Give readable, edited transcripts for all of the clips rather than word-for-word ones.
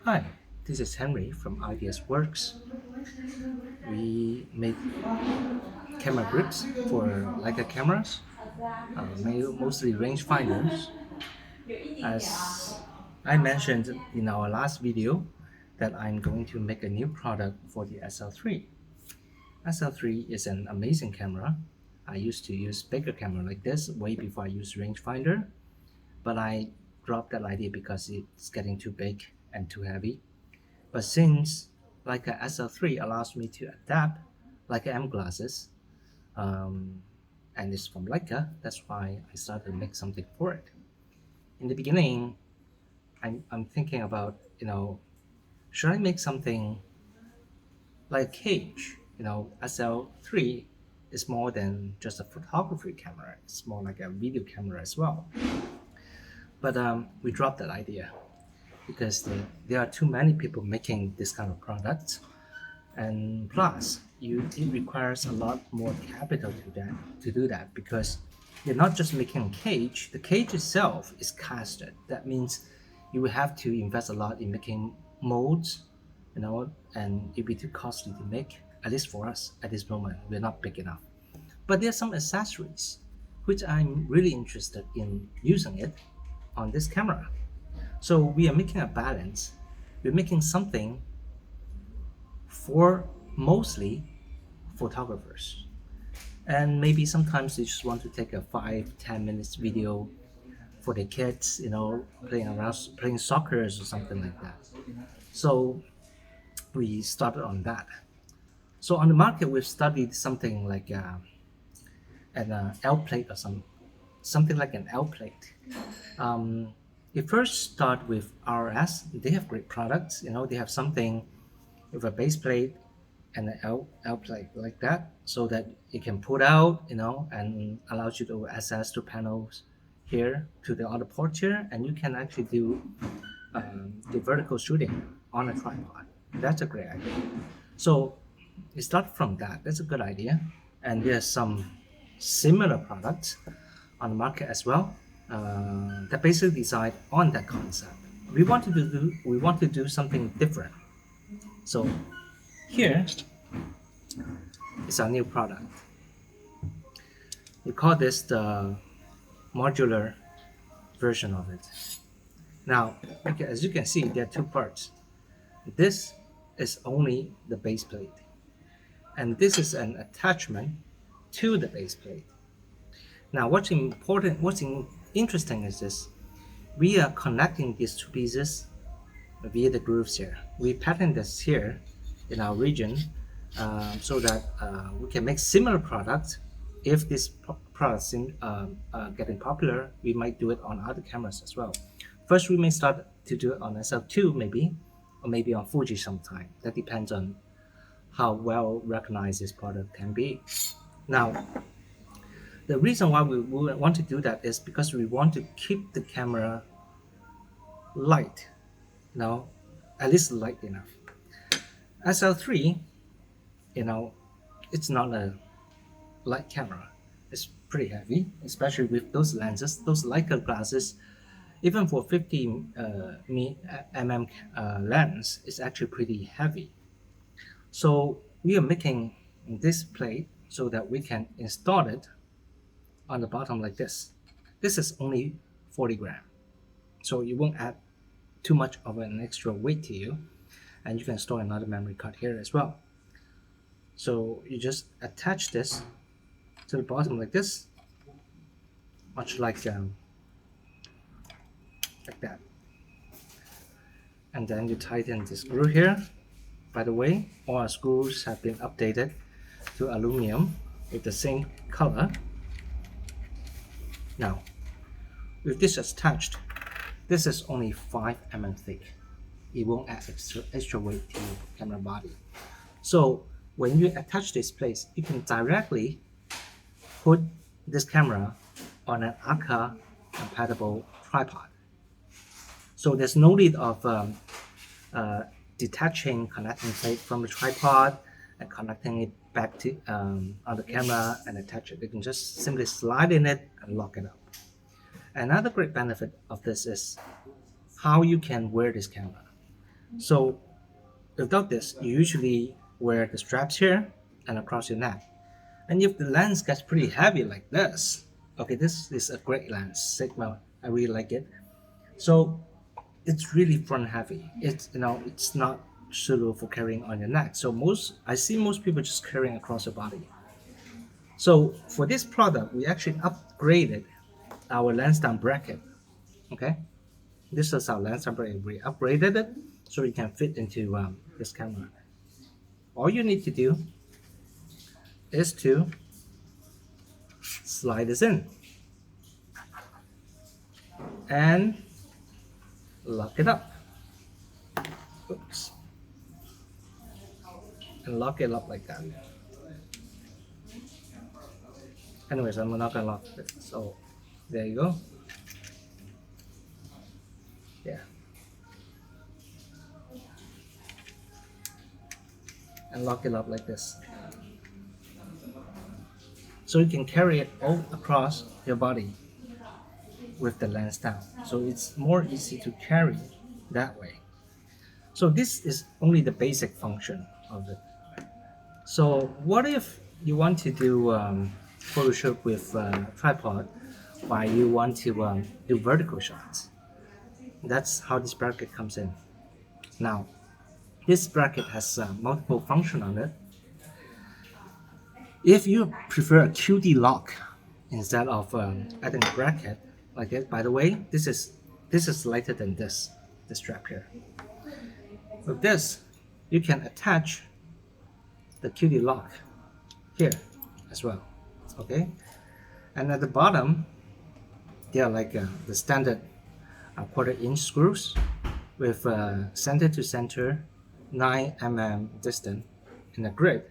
Hi, this is Henry from IDSworks. We make camera grips for Leica cameras, mostly rangefinders. As I mentioned in our last video, that I'm going to make a new product for the SL3. SL3 is an amazing camera. I used to use bigger camera like this way before I used rangefinder, but I dropped that idea because it's getting too big and too heavy. But since Leica SL3 allows me to adapt Leica M glasses, um, and it's from Leica, that's why I started to make something for it. In the beginning, I'm thinking about, should I make something like a cage? SL3 is more than just a photography camera. It's more like a video camera as well. But we dropped that idea because there are too many people making this kind of product, and plus it requires a lot more capital to do that, because you're not just making a cage. The cage itself is casted. That means you will have to invest a lot in making molds, and it'd be too costly to make. At least for us at this moment, we're not big enough. But there are some accessories which I'm really interested in using it on this camera. So we are making a balance. We're making something for mostly photographers, and maybe sometimes they just want to take a 5-10 minutes video for their kids, playing around, playing soccer or something like that. So we started on that. So on the market, we've studied something like an L plate or something like an L plate. It first start with RS. They have great products. They have something with a base plate and an L plate like that, so that it can put out, and allows you to access to panels here to the other port here, and you can actually do the vertical shooting on a tripod. That's a great idea. So it started from that. That's a good idea, and there's some similar products on the market as well that basically decide on that concept. We want to do something different. So here is our new product. We call this the modular version of it. Now, okay, as you can see, there are two parts. This is only the base plate, and this is an attachment to the base plate. Now, interesting is this: we are connecting these two pieces via the grooves here. We pattern this here in our region, so that we can make similar products. If this product seems getting popular, we might do it on other cameras as well. First, we may start to do it on SL2 maybe, or maybe on Fuji sometime. That depends on how well recognized this product can be. Now, the reason why we want to do that is because we want to keep the camera light, at least light enough. SL3, it's not a light camera. It's pretty heavy, especially with those lenses. Those Leica glasses, even for 50 mm lens, is actually pretty heavy. So we are making this plate so that we can install it on the bottom like this. This is only 40 grams, so you won't add too much of an extra weight to you, and you can store another memory card here as well. So you just attach this to the bottom like this, much like that, and then you tighten the screw here. By the way, all our screws have been updated to aluminum with the same color. Now, with this attached, this is only 5 mm thick. It won't add extra weight to your camera body. So when you attach this plate, you can directly put this camera on an ACA compatible tripod. So there's no need of detaching connecting plate from the tripod and connecting it back to on the camera and attach it. You can just simply slide in it and lock it up. Another great benefit of this is how you can wear this camera. So without this, you usually wear the straps here and across your neck. And if the lens gets pretty heavy like this, okay, this is a great lens, Sigma. I really like it. So it's really front heavy. It's not suitable for carrying on your neck. So I see most people just carrying across the body. So for this product, we actually upgraded our lens down bracket. Okay, this is our lens down bracket. We upgraded it so it can fit into this camera. All you need to do is to slide this in and lock it up. Oops. And lock it up like that. Anyways, I'm not gonna lock it. So there you go. Yeah. And lock it up like this. So you can carry it all across your body with the lens down. So it's more easy to carry that way. So this is only the basic function of it. So what if you want to do Photoshop with tripod while you want to do vertical shots? That's how this bracket comes in. Now, this bracket has multiple functions on it. If you prefer a QD lock instead of adding a bracket like it, by the way, this is lighter than this strap here. With this, you can attach the QD lock here as well. Okay, and at the bottom, they are like the standard quarter-inch screws with center to center 9 mm distance in a grid.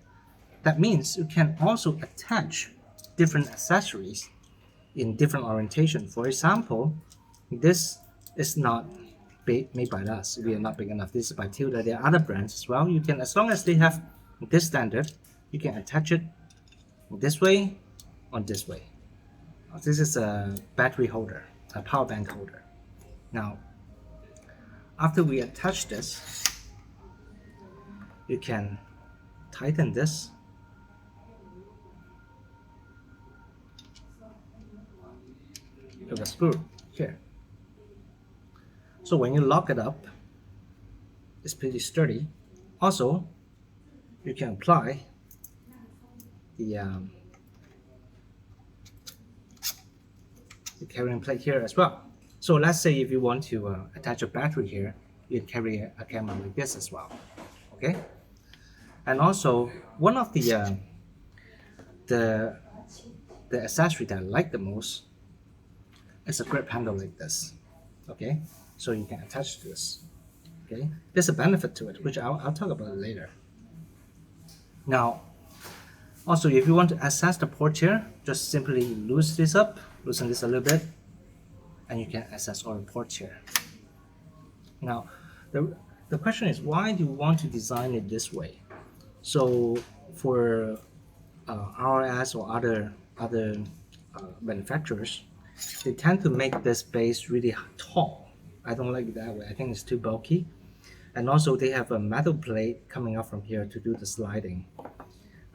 That means you can also attach different accessories in different orientation. For example, this is not made by us. We are not big enough. This is by Tilda. There are other brands as well. You can, as long as they have this standard, you can attach it this way or this way. This is a battery holder, a power bank holder. Now, after we attach this, you can tighten this with a screw here. So when you lock it up, it's pretty sturdy. Also, you can apply the carrying plate here as well. So let's say if you want to attach a battery here, you can carry a camera like this as well. Okay. And also, one of the accessory that I like the most is a grip handle like this. Okay, so you can attach to this. Okay, there's a benefit to it, which I'll talk about later. Now, also if you want to access the port here, just simply loosen this a little bit, and you can access all the ports here. Now, the question is, why do you want to design it this way? So for RS or other manufacturers, they tend to make this base really tall. I don't like it that way. I think it's too bulky. And also they have a metal plate coming up from here to do the sliding.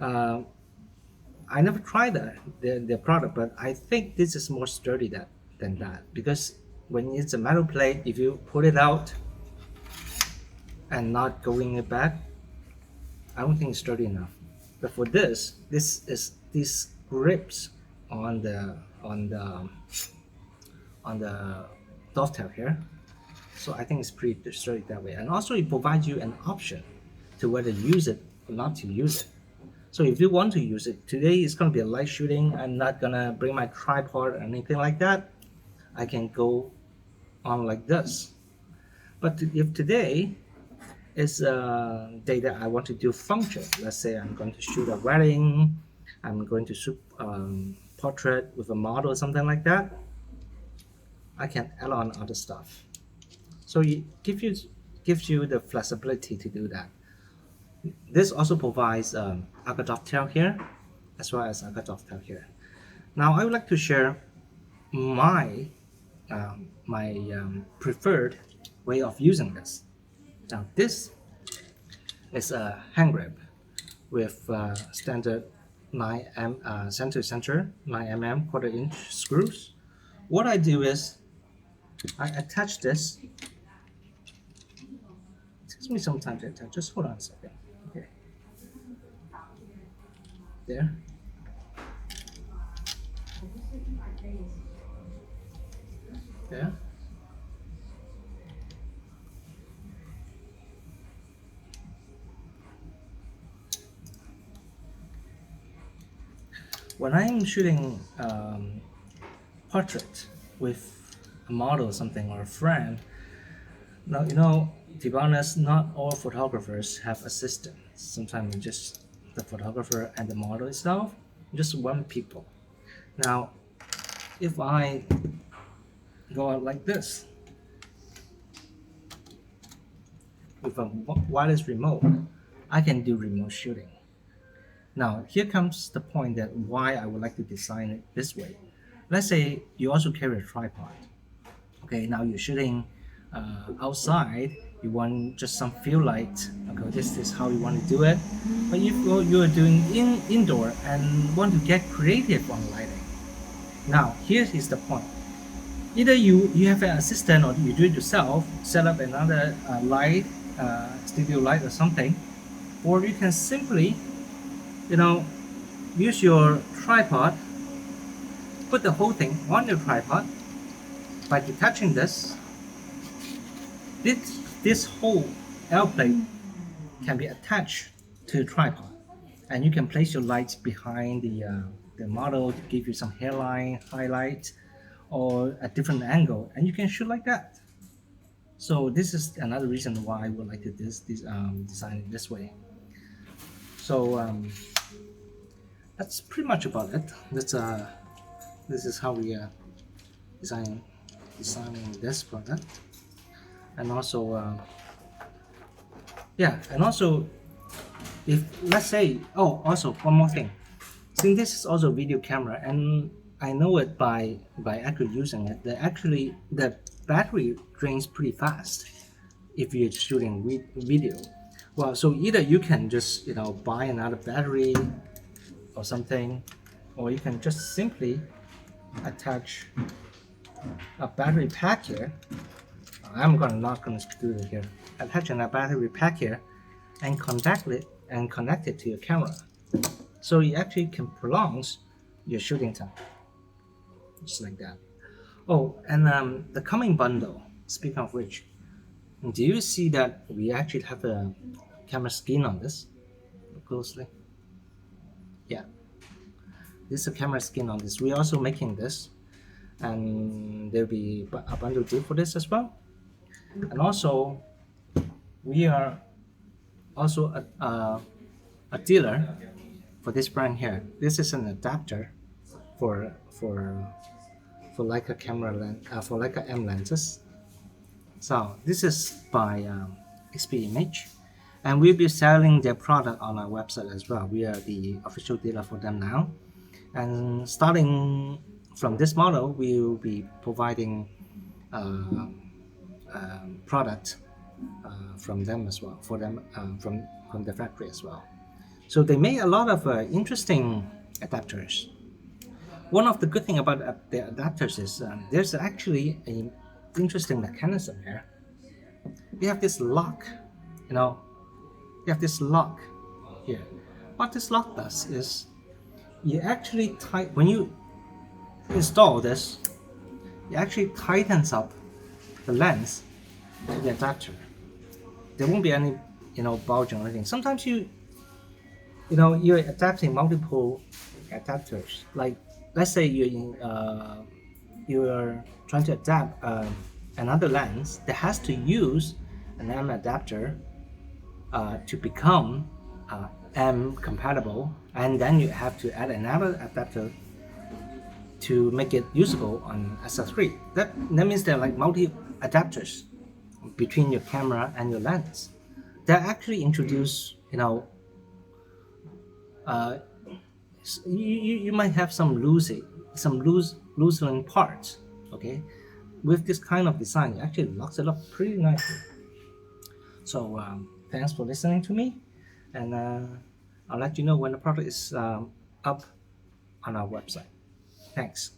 I never tried their product, but I think this is more sturdy than that, because when it's a metal plate, if you pull it out and not going it back, I don't think it's sturdy enough. But for this is these grips on the dovetail here, so I think it's pretty sturdy that way. And also it provides you an option to whether use it or not to use it. So if you want to use it, today it's going to be a light shooting, I'm not gonna bring my tripod or anything like that, I can go on like this. But if today is a day that I want to do function, let's say I'm going to shoot a wedding, I'm going to shoot portrait with a model or something like that, I can add on other stuff. So it gives you the flexibility to do that. This also provides aga dovetail here, as well as aga dovetail here. Now I would like to share my preferred way of using this. Now this is a hand grip with standard 9 center 9 mm quarter-inch screws. What I do is I attach this. It takes me some time to attach. Just hold on a second. Okay, there. There. When I'm shooting portrait with a model or something or a friend, now to be honest, not all photographers have assistants. Sometimes just the photographer and the model itself, just one people. Now, if I go out like this with a wireless remote, I can do remote shooting. Now, here comes the point that why I would like to design it this way. Let's say you also carry a tripod. Okay, now you're shooting outside, you want just some field light. Okay, this is how you want to do it. But if you're doing indoor and want to get creative on lighting, now here is the point. Either you have an assistant or you do it yourself, set up another light, studio light or something, or you can simply use your tripod, put the whole thing on your tripod by detaching this. This whole L plate can be attached to the tripod, and you can place your lights behind the model to give you some hairline, highlight, or a different angle, and you can shoot like that. So this is another reason why I would like to design it this way. So that's pretty much about it. This is how we designing this product. And also if let's say, also one more thing, since this is also a video camera, and I know it by actually using it, the battery drains pretty fast if you're shooting video. Well, so either you can just buy another battery or something, or you can just simply attach a battery pack here. I'm not going to do it here. Attaching a battery pack here and connect it to your camera, so it actually can prolong your shooting time, just like that. Oh, and the coming bundle. Speaking of which, do you see that we actually have a camera skin on this? Look closely. Yeah, this is a camera skin on this. We're also making this, and there'll be a bundle deal for this as well. And also, we are also a dealer for this brand here. This is an adapter for Leica camera lens, for Leica M lenses. So this is by XP Image, and we'll be selling their product on our website as well. We are the official dealer for them now, and starting from this model, we will be providing product from them as well, for them from the factory as well. So they made a lot of interesting adapters. One of the good thing about the adapters is there's actually an interesting mechanism here. We have this lock, we have this lock here. What this lock does is you actually when you install this, it actually tightens up the lens to the adapter. There won't be any bulging or anything. Sometimes you're adapting multiple adapters. Like let's say you're trying to adapt another lens that has to use an M adapter to become M compatible, and then you have to add another adapter to make it usable on SL3. That means there are like multi adapters between your camera and your lens. They actually introduce, you might have some loosening parts. Okay, with this kind of design, it actually locks it up pretty nicely. So thanks for listening to me, and I'll let you know when the product is up on our website. Thanks.